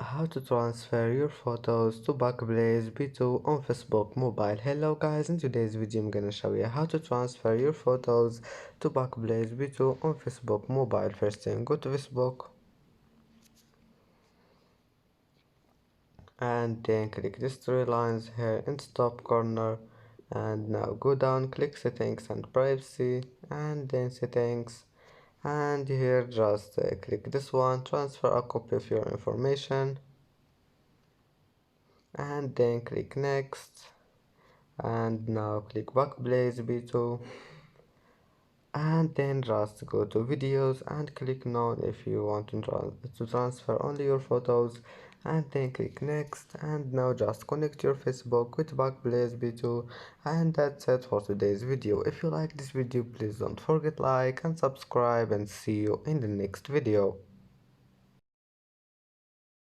How to transfer your photos to BackBlaze B2 on Facebook mobile. Hello guys, in today's video I'm gonna show you how to transfer your photos to BackBlaze B2 on Facebook mobile. First thing, go to Facebook and then click these three lines here in the top corner, and now go down, click settings and privacy, and then settings, and here just click this one, transfer a copy of your information, and then click next, and now click BackBlaze B2, and then just go to videos and click none if you want to transfer only your photos, and then click next, and now just connect your Facebook with BackBlaze B2, and that's it for today's video. If you like this video, please don't forget like and subscribe, and see you in the next video.